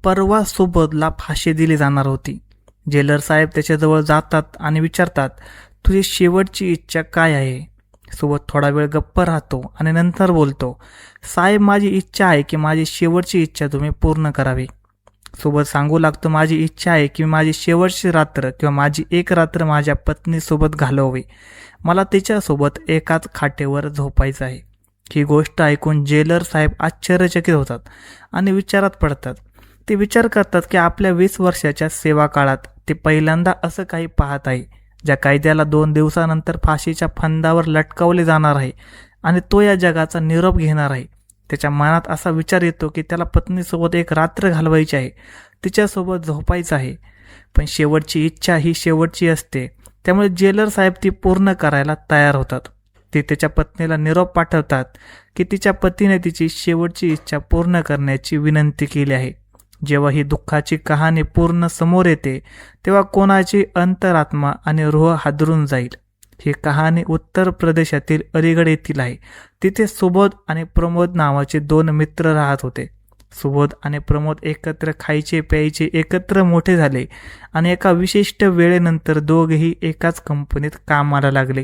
परवा सुबोधला फाशी दिली जाणार होती. जेलर साहेब त्याच्याजवळ जातात आणि विचारतात, तुझी शेवटची इच्छा काय आहे? सुबोध थोडा वेळ गप्प राहतो आणि नंतर बोलतो, साहेब माझी इच्छा आहे की माझी शेवटची इच्छा तुम्ही पूर्ण करावी. सुबोध सांगू लागतो, माझी इच्छा आहे की माझी शेवटची रात्र किंवा माझी एक रात्र माझ्या पत्नीसोबत घालवावी. मला तिच्यासोबत एकाच खाटेवर झोपायचं आहे. ही गोष्ट ऐकून जेलर साहेब आश्चर्यचकित होतात आणि विचारात पडतात. ते विचार करतात की आपल्या 20 वर्षाच्या सेवा काळात ते पहिल्यांदा असं काही पाहत आहे ज्या कायद्याला 2 दिवसानंतर फाशीच्या फंदावर लटकवले जाणार आहे आणि तो या जगाचा निरोप घेणार आहे. त्याच्या मनात असा विचार येतो की त्याला पत्नीसोबत एक रात्र घालवायची आहे, तिच्यासोबत झोपायचं आहे. पण शेवटची इच्छा ही शेवटची असते, त्यामुळे जेलर साहेब ती पूर्ण करायला तयार होतात. ते त्याच्या पत्नीला निरोप पाठवतात की तिच्या पतीने तिची शेवटची इच्छा पूर्ण करण्याची विनंती केली आहे. जेव्हा ही दुःखाची कहाणी पूर्ण समोर येते तेव्हा कोणाची अंतरात्मा आणि रूह हादरून जाईल. ही कहाणी उत्तर प्रदेशातील अलीगड येथील आहे. तिथे सुबोध आणि प्रमोद नावाचे 2 मित्र राहत होते. सुबोध आणि प्रमोद एकत्र खायचे प्यायचे, एकत्र मोठे झाले आणि एका विशिष्ट वेळेनंतर दोघेही एकाच कंपनीत कामाला लागले.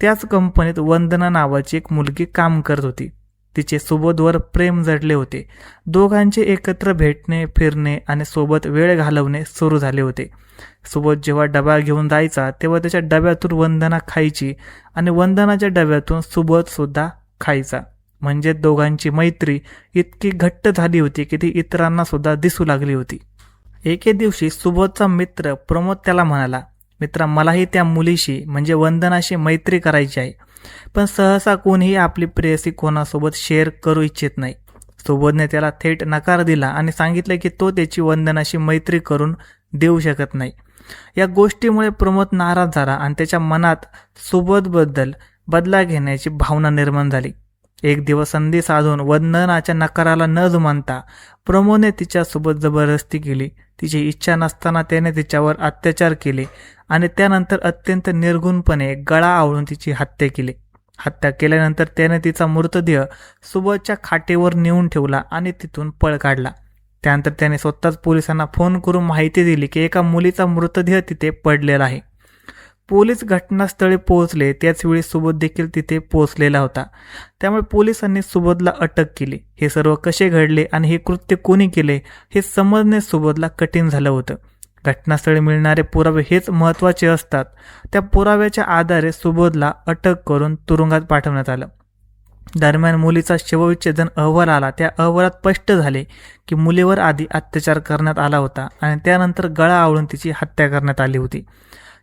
त्याच कंपनीत वंदना नावाची एक मुलगी काम करत होती. तिचे सुबोधवर प्रेम जडले होते. दोघांचे एकत्र भेटणे, फिरणे आणि सोबत वेळ घालवणे सुरू झाले होते. सुबोध जेव्हा डबा घेऊन जायचा तेव्हा त्याच्या डब्यातून वंदना खायची आणि वंदनाच्या डब्यातून सुबोध सुद्धा खायचा. म्हणजे दोघांची मैत्री इतकी घट्ट झाली होती की ती इतरांना सुद्धा दिसू लागली होती. एके दिवशी सुबोधचा मित्र प्रमोद त्याला म्हणाला, मित्रा, मलाही त्या मुलीशी म्हणजे वंदनाशी मैत्री करायची आहे, पण सहसा कोणीही आपली प्रेयसी कोणासोबत शेअर करू इच्छित नाही. सुबोधने त्याला थेट नकार दिला आणि सांगितले की तो त्याची वंदनाशी मैत्री करून देऊ शकत नाही. या गोष्टीमुळे प्रमोद नाराज झाला आणि त्याच्या मनात सुबोधबद्दल बदला घेण्याची भावना निर्माण झाली. एक दिवस संधी साधून वंदनाच्या नकाराला न जुमानता प्रमोदने तिच्यासोबत जबरदस्ती केली. तिची इच्छा नसताना त्याने तिच्यावर अत्याचार केले आणि त्यानंतर अत्यंत निर्घुणपणे गळा आवळून तिची हत्या केली. हत्या केल्यानंतर त्याने तिचा मृतदेह सुबोधच्या खाटेवर नेऊन ठेवला आणि तिथून पळ काढला. त्यानंतर त्याने स्वतःच पोलिसांना फोन करून माहिती दिली की एका मुलीचा मृतदेह तिथे पडलेला आहे. पोलीस घटनास्थळी पोहोचले त्याचवेळी सुबोध देखील तिथे पोहोचलेला होता. त्यामुळे पोलिसांनी सुबोधला अटक केली. हे सर्व कसे घडले आणि हे कृत्य कोणी केले हे समजणे सुबोधला कठीण झालं होतं. घटनास्थळी मिळणारे पुरावे हेच महत्त्वाचे असतात. त्या पुराव्याच्या आधारे सुबोधला अटक करून तुरुंगात पाठवण्यात आलं. दरम्यान मुलीचा शवविच्छेदन अहवाल आला. त्या अहवालात स्पष्ट झाले की मुलीवर आधी अत्याचार करण्यात आला होता आणि त्यानंतर गळा आवळून तिची हत्या करण्यात आली होती.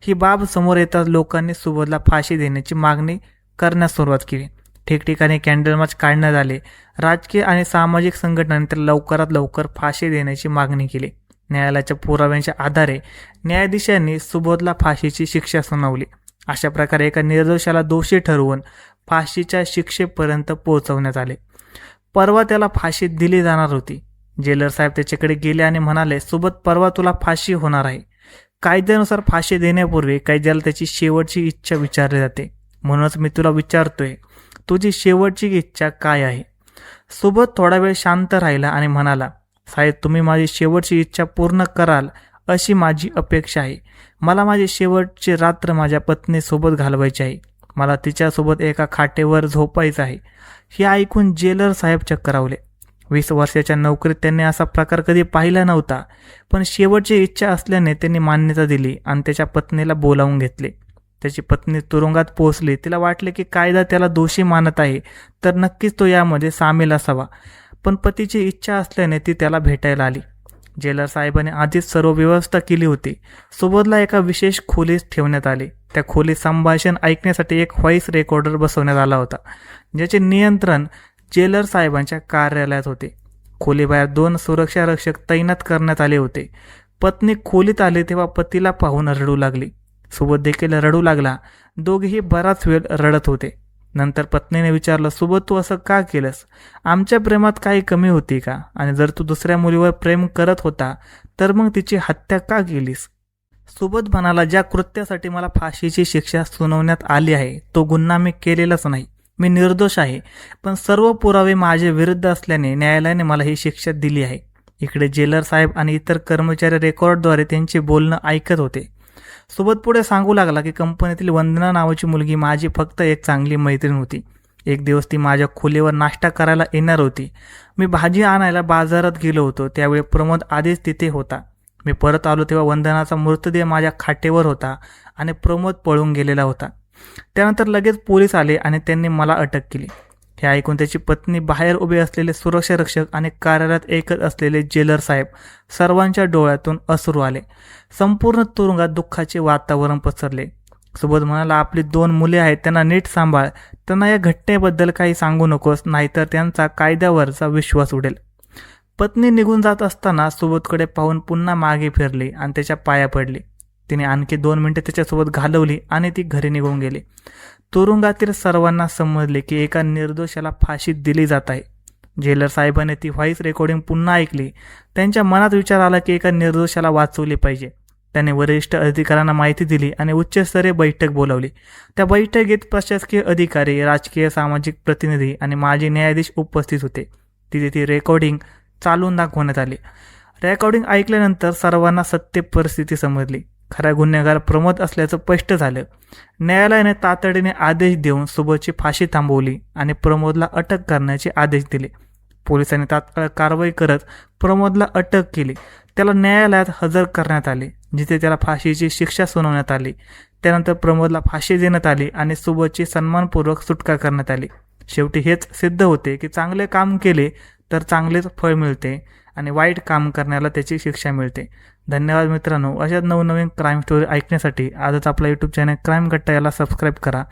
ही बाब समोर येताच लोकांनी सुबोधला फाशी देण्याची मागणी करण्यास सुरुवात केली. ठिकठिकाणी कॅन्डल मार्च काढण्यात आले. राजकीय आणि सामाजिक संघटनांनी तर लवकरात लवकर फाशी देण्याची मागणी केली. न्यायालयाच्या पुराव्यांच्या आधारे न्यायाधीशांनी सुबोधला फाशीची शिक्षा सुनावली. अशा प्रकारे एका निर्दोषाला दोषी ठरवून फाशीच्या शिक्षेपर्यंत पोहोचवण्यात आले. परवा त्याला फाशी दिली जाणार होती. जेलर साहेब त्याच्याकडे गेले आणि म्हणाले, सुबोध, परवा तुला फाशी होणार आहे. कायद्यानुसार फाशी देण्यापूर्वी कायद्याला त्याची शेवटची इच्छा विचारली जाते. म्हणूनच मी तुला विचारतोय, तुझी शेवटची इच्छा काय आहे? सुबोध थोडा वेळ शांत राहिला आणि म्हणाला, साहेब, तुम्ही माझी शेवटची इच्छा पूर्ण कराल अशी माझी अपेक्षा आहे. मला माझी शेवटची रात्र माझ्या पत्नीसोबत घालवायची आहे. मला तिच्यासोबत एका खाटेवर झोपायचं आहे. हे ऐकून जेलर साहेब चक्रावले. 20 वर्षाच्या नोकरीत त्यांनी असा प्रकार कधी पाहिला नव्हता. पण शेवटची इच्छा असल्याने त्यांनी मान्यता दिली आणि त्याच्या पत्नीला बोलावून घेतले. त्याची पत्नी तुरुंगात पोहोचली. तिला वाटले की कायदा त्याला दोषी मानत आहे तर नक्कीच तो यामध्ये सामील असावा. पण पतीची इच्छा असल्याने ती त्याला भेटायला आली. जेलर साहेबांनी आधीच सर्व व्यवस्था केली होती. सुबोधला एका विशेष खोलीत ठेवण्यात आले. त्या खोलीत संभाषण ऐकण्यासाठी एक व्हॉइस रेकॉर्डर बसवण्यात आला होता, ज्याचे नियंत्रण जेलर साहेबांच्या कार्यालयात होते. खोलीबाहेर 2 सुरक्षा रक्षक तैनात करण्यात आले होते. पत्नी खोलीत आली तेव्हा पतीला पाहून रडू लागली. सुबोध देखील रडू लागला. दोघेही बराच वेळ रडत होते. नंतर पत्नीने विचारलं, सुबोध, तू असं का केलंस? आमच्या प्रेमात काही कमी होती का? आणि जर तू दुसऱ्या मुलीवर प्रेम करत होता तर मग तिची हत्या का केलीस? सुबोध म्हणाला, ज्या कृत्यासाठी मला फाशीची शिक्षा सुनावण्यात आली आहे तो गुन्हा मी केलेलाच नाही. मी निर्दोष आहे. पण सर्व पुरावे माझे विरुद्ध असल्याने न्यायालयाने मला ही शिक्षा दिली आहे. इकडे जेलर साहेब आणि इतर कर्मचारी रेकॉर्डद्वारे त्यांचे बोलणं ऐकत होते. सुबोध पुढे सांगू लागला की कंपनीतील वंदना नावाची मुलगी माझी फक्त एक चांगली मैत्रीण होती. एक दिवस ती माझ्या खोलीवर नाश्ता करायला येणार होती. मी भाजी आणायला बाजारात गेलो होतो. त्यावेळी प्रमोद आधीच तिथे होता. मी परत आलो तेव्हा वंदनाचा मृतदेह माझ्या खाटेवर होता आणि प्रमोद पळून गेलेला होता. त्यानंतर लगेच पोलीस आले आणि त्यांनी मला अटक केली. हे ऐकून त्याची पत्नी, बाहेर उभे असलेले सुरक्षा रक्षक आणि कार्यालयात एकच असलेले जेलर साहेब सर्वांच्या डोळ्यातून अश्रू आले. संपूर्ण तुरुंगात दुःखाचे वातावरण पसरले. सुबोध म्हणाला, आपली 2 मुले आहेत, त्यांना नीट सांभाळ. त्यांना या घटनेबद्दल काही सांगू नकोस, नाहीतर त्यांचा कायद्यावरचा विश्वास उडेल. पत्नी निघून जात असताना सुबोधकडे पाहून पुन्हा मागे फिरली आणि त्याच्या पाया पडली. तिने आणखी 2 मिनिटे त्याच्यासोबत घालवली आणि ती घरी निघून गेली. तुरुंगातील सर्वांना समजले की एका निर्दोषाला फाशी दिली जात आहे. जेलर साहेबांनी ती व्हॉइस रेकॉर्डिंग पुन्हा ऐकली. त्यांच्या मनात विचार आला की एका निर्दोषाला वाचवले पाहिजे. त्याने वरिष्ठ अधिकाऱ्यांना माहिती दिली आणि उच्चस्तरीय बैठक बोलावली. त्या बैठकीत प्रशासकीय अधिकारी, राजकीय, सामाजिक प्रतिनिधी आणि माजी न्यायाधीश उपस्थित होते. तिथे ती रेकॉर्डिंग चालून दाखवण्यात आली. रेकॉर्डिंग ऐकल्यानंतर सर्वांना सत्य परिस्थिती समजली. खरा गुन्हेगार प्रमोद असल्याचं स्पष्ट झालं. न्यायालयाने तातडीने आदेश देऊन सुबोधची फाशी थांबवली आणि प्रमोदला अटक करण्याचे आदेश दिले. पोलिसांनी तात्काळ कारवाई करत प्रमोदला अटक केली. त्याला न्यायालयात हजर करण्यात आले, जिथे त्याला फाशीची शिक्षा सुनावण्यात आली. त्यानंतर प्रमोदला फाशी देण्यात आली आणि सुबोधची सन्मानपूर्वक सुटका करण्यात आली. शेवटी हेच सिद्ध होते की चांगले काम केले तर चांगलेच फळ मिळते आणि वाईट काम करण्याला त्याची शिक्षा मिळते. धन्यवाद मित्रांनो. अशाच नवनवीन क्राईम स्टोरी ऐकण्यासाठी आजच आपला यूट्यूब चॅनल क्राईम गट्टा याला सबस्क्राईब करा